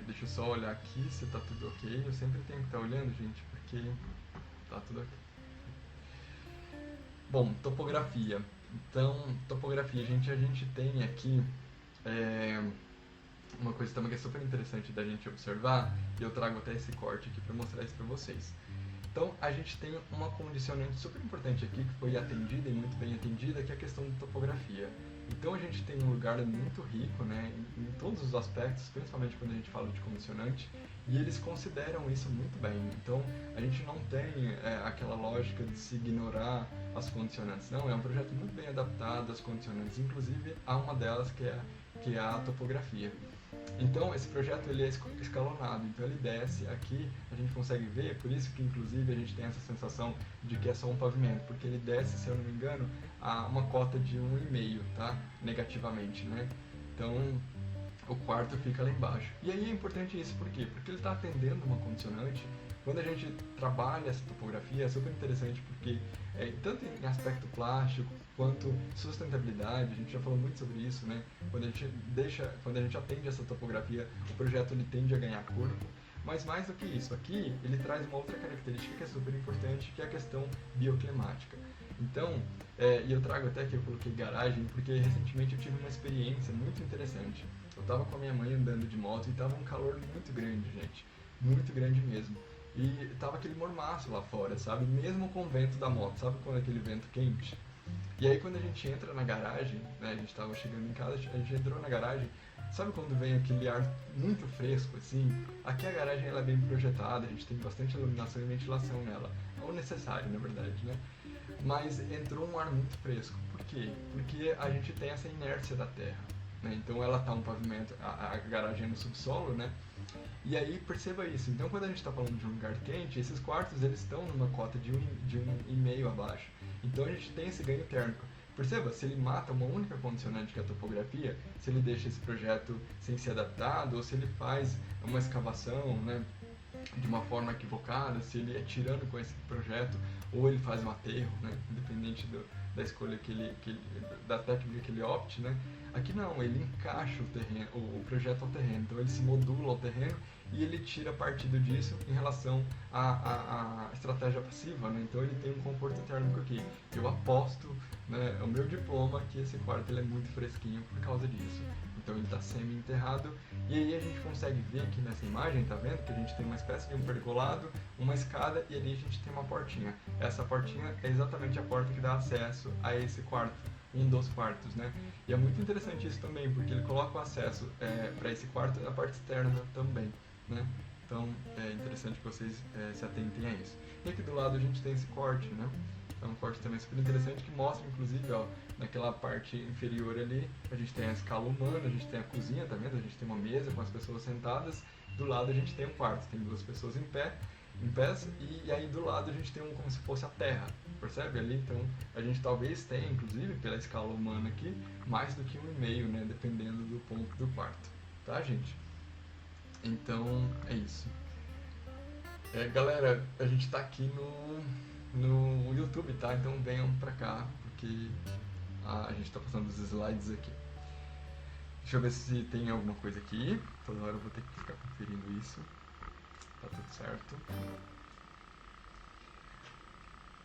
Deixa eu só olhar aqui se tá tudo ok. Eu sempre tenho que estar olhando, gente, porque tá tudo ok. Bom, topografia. Então, topografia, gente, a gente tem aqui é, uma coisa também que é super interessante da gente observar, e eu trago até esse corte aqui para mostrar isso para vocês. Então, a gente tem uma condicionante super importante aqui, que foi atendida e muito bem atendida, que é a questão da topografia. Então, a gente tem um lugar muito rico, né, em todos os aspectos, principalmente quando a gente fala de condicionante, e eles consideram isso muito bem. Então, a gente não tem aquela lógica de se ignorar as condicionantes. Não, é um projeto muito bem adaptado às condicionantes, inclusive há uma delas que é a topografia. Então, esse projeto ele é escalonado, então ele desce aqui, a gente consegue ver, por isso que inclusive a gente tem essa sensação de que é só um pavimento, porque ele desce, se eu não me engano, a uma cota de 1,5, tá? Negativamente, né? Então, o quarto fica lá embaixo. E aí é importante isso, por quê? Porque ele está atendendo uma condicionante. Quando a gente trabalha essa topografia, é super interessante porque, tanto em aspecto plástico quanto sustentabilidade, a gente já falou muito sobre isso, né? Quando a gente atende essa topografia, o projeto ele tende a ganhar corpo. Mas mais do que isso, aqui ele traz uma outra característica que é super importante, que é a questão bioclimática. Então, e eu trago até que eu coloquei garagem, porque recentemente eu tive uma experiência muito interessante. Eu estava com a minha mãe andando de moto e estava um calor muito grande, gente. Muito grande mesmo. E tava aquele mormaço lá fora, sabe? Mesmo com o vento da moto, sabe quando é aquele vento quente? E aí quando a gente entra na garagem, né, a gente tava chegando em casa, a gente entrou na garagem, sabe quando vem aquele ar muito fresco assim? Aqui a garagem ela é bem projetada, a gente tem bastante iluminação e ventilação nela, é o necessário na verdade, né? Mas entrou um ar muito fresco. Por quê? Porque a gente tem essa inércia da terra. Né? Então ela tá um pavimento, a garagem é no subsolo, né? E aí perceba isso. Então quando a gente está falando de um lugar quente, esses quartos eles estão numa cota de 1,5 abaixo. Então a gente tem esse ganho térmico. Perceba, se ele mata uma única condicionante que é a topografia, se ele deixa esse projeto sem ser adaptado, ou se ele faz uma escavação, né, de uma forma equivocada, se ele é tirando com esse projeto, ou ele faz um aterro, né, independente da escolha da técnica que ele opte, né. Aqui não, ele encaixa o terreno, o projeto ao terreno, então ele se modula ao terreno e ele tira partido disso em relação à estratégia passiva, né? Então ele tem um conforto térmico aqui. Eu aposto, né, o meu diploma que esse quarto ele é muito fresquinho por causa disso. Então ele está semi-enterrado e aí a gente consegue ver aqui nessa imagem, tá vendo? Que a gente tem uma espécie de um pergolado, uma escada e ali a gente tem uma portinha. Essa portinha é exatamente a porta que dá acesso a esse quarto, um dos quartos, né? E é muito interessante isso também, porque ele coloca o acesso para esse quarto na parte externa também, né? Então é interessante que vocês se atentem a isso. E aqui do lado a gente tem esse corte, né? É um corte também super interessante que mostra, inclusive, ó, naquela parte inferior ali, a gente tem a escala humana, a gente tem a cozinha, tá vendo? A gente tem uma mesa com as pessoas sentadas, do lado a gente tem um quarto, tem duas pessoas em pés, e aí do lado a gente tem como se fosse a terra, percebe ali? Então a gente talvez tenha, inclusive, pela escala humana aqui, mais do que 1,5, né? Dependendo do ponto do quarto, tá, gente? Então é isso. Galera, a gente tá aqui no YouTube, tá? Então venham pra cá, porque a gente tá passando os slides aqui. Deixa eu ver se tem alguma coisa aqui. Toda hora eu vou ter que ficar conferindo isso. Tá tudo certo.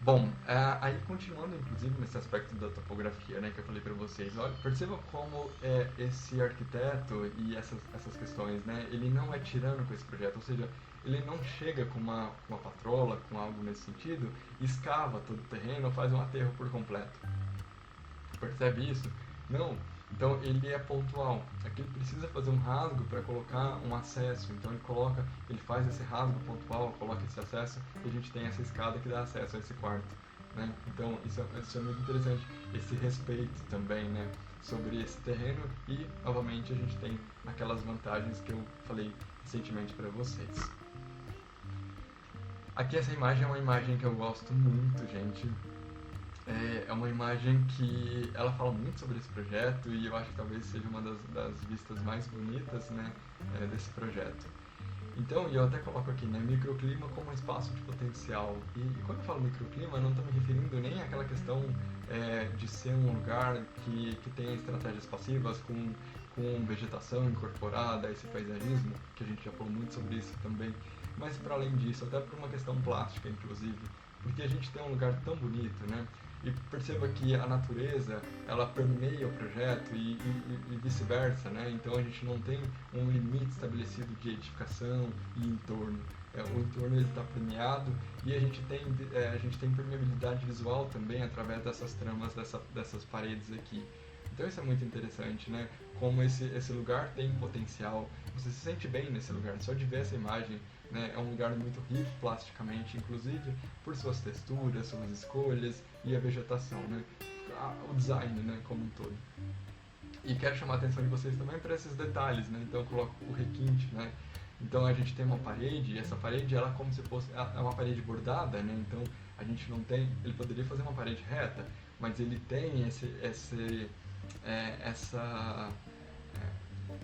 Bom, aí continuando inclusive nesse aspecto da topografia, né, que eu falei para vocês, olha, perceba como esse arquiteto e essas questões, né, ele não é tirano com esse projeto, ou seja, ele não chega com uma patrola, com algo nesse sentido, escava todo o terreno, faz um aterro por completo. Percebe isso? Não. Então ele é pontual. Aqui ele precisa fazer um rasgo para colocar um acesso. Então ele faz esse rasgo pontual, coloca esse acesso e a gente tem essa escada que dá acesso a esse quarto. Né? Então isso é muito interessante. Esse respeito também, né, sobre esse terreno e novamente a gente tem aquelas vantagens que eu falei recentemente para vocês. Aqui essa imagem é uma imagem que eu gosto muito, gente. É uma imagem que ela fala muito sobre esse projeto e eu acho que talvez seja uma das vistas mais bonitas, né, desse projeto. Então, e eu até coloco aqui, né, microclima como um espaço de potencial. E quando eu falo microclima, eu não estou me referindo nem àquela questão de ser um lugar que tenha estratégias passivas com com vegetação incorporada, esse paisagismo, que a gente já falou muito sobre isso também, mas para além disso, até por uma questão plástica, inclusive, porque a gente tem um lugar tão bonito, né? E perceba que a natureza, ela permeia o projeto e vice-versa, né? Então a gente não tem um limite estabelecido de edificação e entorno. O entorno está permeado e a gente tem permeabilidade visual também através dessas tramas, dessas paredes aqui. Então isso é muito interessante, né? Como esse lugar tem potencial. Você se sente bem nesse lugar, só de ver essa imagem, né? É um lugar muito rico plasticamente, inclusive por suas texturas, suas escolhas e a vegetação, né? O design, né? Como um todo. E quero chamar a atenção de vocês também para esses detalhes, né? Então eu coloco o requinte, né? Então a gente tem uma parede, e essa parede ela é como se fosse é uma parede bordada, né? Então a gente não tem, ele poderia fazer uma parede reta, mas ele tem essa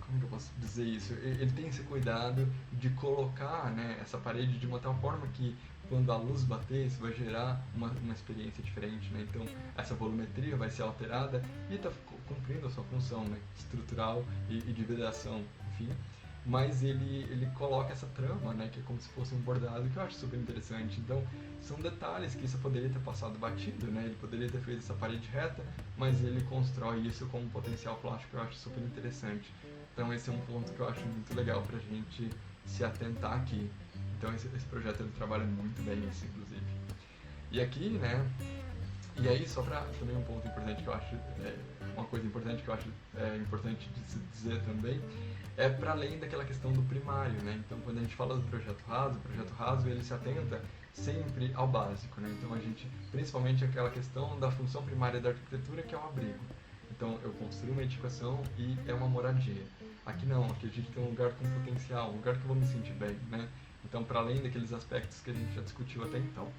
como que eu posso dizer isso? Ele tem esse cuidado de colocar, né, essa parede de uma tal forma que quando a luz bater, isso vai gerar uma experiência diferente, né? Então essa volumetria vai ser alterada e está cumprindo a sua função, né, estrutural e de vedação, enfim. Mas ele coloca essa trama, né, que é como se fosse um bordado, que eu acho super interessante. Então, são detalhes que isso poderia ter passado batido, né? Ele poderia ter feito essa parede reta, mas ele constrói isso com um potencial plástico que eu acho super interessante. Então, esse é um ponto que eu acho muito legal pra gente se atentar aqui. Então, esse projeto ele trabalha muito bem isso, inclusive. E aqui, né, e aí, só para também um ponto importante que eu acho, uma coisa importante que eu acho importante de se dizer também, é para além daquela questão do primário, né? Então, quando a gente fala do projeto raso, o projeto raso ele se atenta sempre ao básico, né? Então, a gente, principalmente aquela questão da função primária da arquitetura, que é o abrigo. Então, eu construo uma edificação e é uma moradia. Aqui não, aqui a gente tem um lugar com potencial, um lugar que eu vou me sentir bem, né? Então, para além daqueles aspectos que a gente já discutiu até então.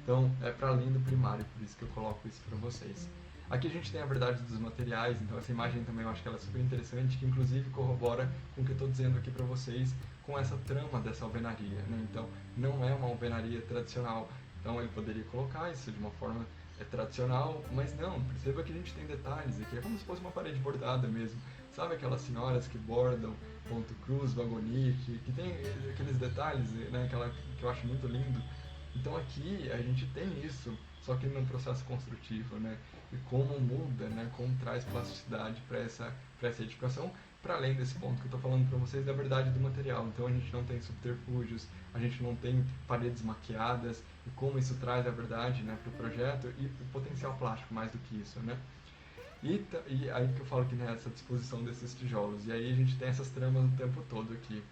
Então, é para além do primário, por isso que eu coloco isso para vocês. Aqui a gente tem a verdade dos materiais, então essa imagem também eu acho que ela é super interessante, que inclusive corrobora com o que eu estou dizendo aqui para vocês, com essa trama dessa alvenaria, né? Então, não é uma alvenaria tradicional. Então, ele poderia colocar isso de uma forma tradicional, mas não, perceba que a gente tem detalhes aqui, é como se fosse uma parede bordada mesmo. Sabe aquelas senhoras que bordam ponto cruz, vagonite, que tem aqueles detalhes, né, que eu acho muito lindo. Então aqui a gente tem isso, só que no processo construtivo, né? E como muda, né? Como traz plasticidade para essa edificação, para além desse ponto que eu estou falando para vocês da verdade do material. Então a gente não tem subterfúgios, a gente não tem paredes maquiadas, e como isso traz a verdade, né, para o projeto e o potencial plástico mais do que isso, né? E aí que eu falo que nessa disposição desses tijolos. E aí a gente tem essas tramas o tempo todo aqui.